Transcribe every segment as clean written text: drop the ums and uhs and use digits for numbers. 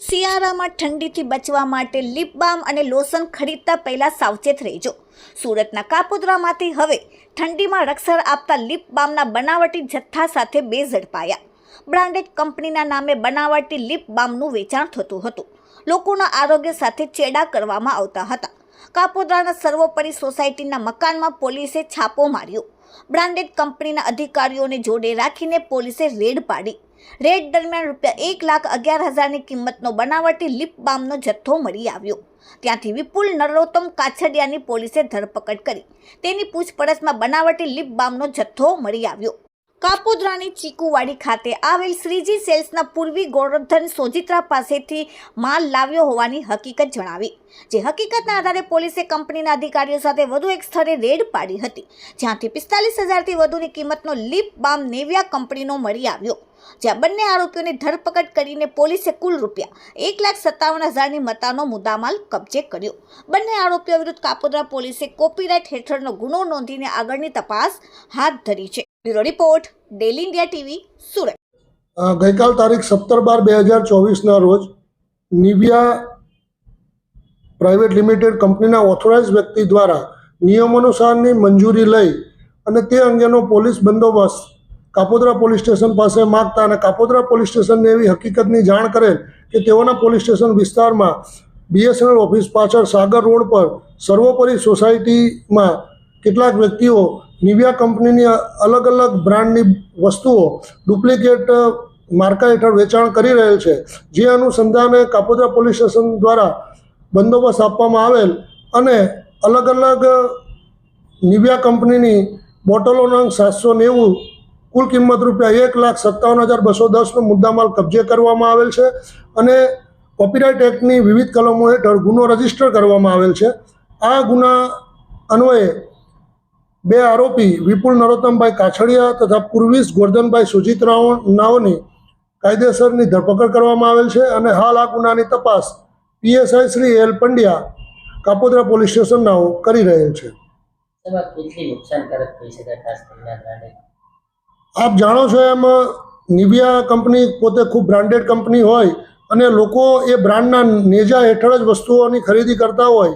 શિયાળામાં ઠંડીથી બચવા માટે લિપ બામ અને લોશન ખરીદતા પહેલા સાવચેત રહેજો। સુરતના કાપોદ્રામાંથી હવે ઠંડીમાં રક્ષણ આપતા લિપ બામના બનાવટી જથ્થા સાથે બે ઝડપાયા। બ્રાન્ડેડ કંપનીના નામે બનાવટી લિપ બામનું વેચાણ થતું હતું। લોકોના આરોગ્ય સાથે ચેડા કરવામાં આવતા હતા। કાપોદ્રાના સર્વોપરી સોસાયટીના મકાનમાં પોલીસે છાપો માર્યો। બ્રાન્ડેડ કંપનીના અધિકારીઓને જોડે રાખીને પોલીસે રેડ પાડી। રેડ દરમિયાન ₹1,11,000ની કિંમતનો બનાવટી લિપ બામનો જથ્થો મળી આવ્યો। ત્યાંથી વિપુલ નરોત્તમ કાછડિયાની પોલીસે ધરપકડ કરી। તેની પૂછપરછમાં બનાવટી લિપ બામનો જથ્થો મળી આવ્યો। કાપોદ્રાની ચીકુવાડી ખાતે આવેલ શ્રીજી સેલ્સના પૂર્વી ગોરધન સોજિત્રા પાસેથી માલ લાવ્યો હોવાની હકીકત જણાવી। જે હકીકતના આધારે પોલીસે કંપનીના અધિકારીઓ સાથે વધુ એક સ્થળે રેડ પાડી હતી, જ્યાંથી 45,000થી વધુની કિંમતનો લિપ બામ નેવિયા કંપનીનો મળી આવ્યો। જ્યાં બંને આરોપીઓની ધરપકડ કરીને પોલીસે કુલ ₹1,57,000ની મત્તાનો મુદ્દામાલ કબજે કર્યો। બંને આરોપીઓ વિરુદ્ધ કાપોદ્રા પોલીસે કોપીરાઇટ હેઠળનો ગુનો નોંધીને આગળની તપાસ હાથ ધરી છે। Bureau report, daily India TV, Surat. ગઈકાલ તારીખ 17/12/2024ના રોજ નિવિયા પ્રાઇવેટ લિમિટેડ કંપનીના ઓથોરાઇઝ વ્યક્તિ દ્વારા નિયમાનુસારની મંજૂરી લઈ અને તે અંગેનો પોલીસ બંદોબસ્ત કાપોદ્રા પોલીસ સ્ટેશન પાસે માગતા અને કાપોદ્રા પોલીસ સ્ટેશનને એવી હકીકતની જાણ કરેલ કે તેઓના પોલીસ સ્ટેશન વિસ્તારમાં BSNL ઓફિસ પાછળ સાગર રોડ પર સર્વોપરી સોસાયટીમાં કેટલાક વ્યક્તિઓ નિવિયા કંપનીની અલગ અલગ બ્રાન્ડની વસ્તુઓ ડુપ્લિકેટ માર્કા હેઠળ વેચાણ કરી રહેલ છે। જે અનુસંધાને કાપોદ્રા પોલીસ સ્ટેશન દ્વારા બંદોબસ્ત આપવામાં આવેલ અને અલગ અલગ નિવિયા કંપનીની બોટલોનો અંક 790, કુલ કિંમત ₹1,57,210નો મુદ્દામાલ કબજે કરવામાં આવેલ છે અને કોપીરાઇટ એક્ટની વિવિધ કલમો હેઠળ ગુનો રજીસ્ટર કરવામાં આવેલ છે। આ ગુના અન્વયે બે આરોપી વિપુલ નરોત્તમભાઈ કાછડિયા તથા પૂર્વીશ ગોરધનભાઈ સુજીતરાઓની કાયદેસરની ધરપકડ કરવામાં આવેલ છે અને હાલ આ ગુનાની તપાસ PSI Shri L Pandya Kapodra police સ્ટેશનના કરી રહેલ છે। આપ જાણો છો એમ નિવિયા કંપની પોતે ખૂબ બ્રાન્ડેડ કંપની હોય અને લોકો એ બ્રાન્ડના નેજા હેઠળ જ વસ્તુઓની ખરીદી કરતા હોય,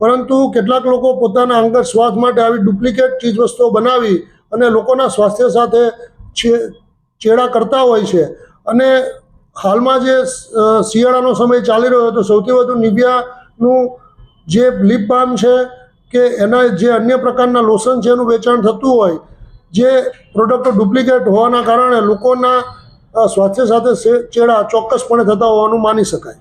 પરંતુ કેટલાક લોકો પોતાના અંગત સ્વાર્થ માટે આવી ડુપ્લિકેટ ચીજ વસ્તુઓ બનાવી અને લોકોના સ્વાસ્થ્ય સાથે ચેડા કરતા હોય છે। અને હાલમાં જે શિયાળાનો સમય ચાલી રહ્યો હતો, સૌથી વધુ નિવિયાનું જે લિપ બામ છે કે એના જે અન્ય પ્રકારના લોશન છે એનું વેચાણ થતું હોય, જે પ્રોડક્ટો ડુપ્લિકેટ હોવાના કારણે લોકોના સ્વાસ્થ્ય સાથે ચેડા ચોક્કસપણે થતા હોવાનું માની શકાય।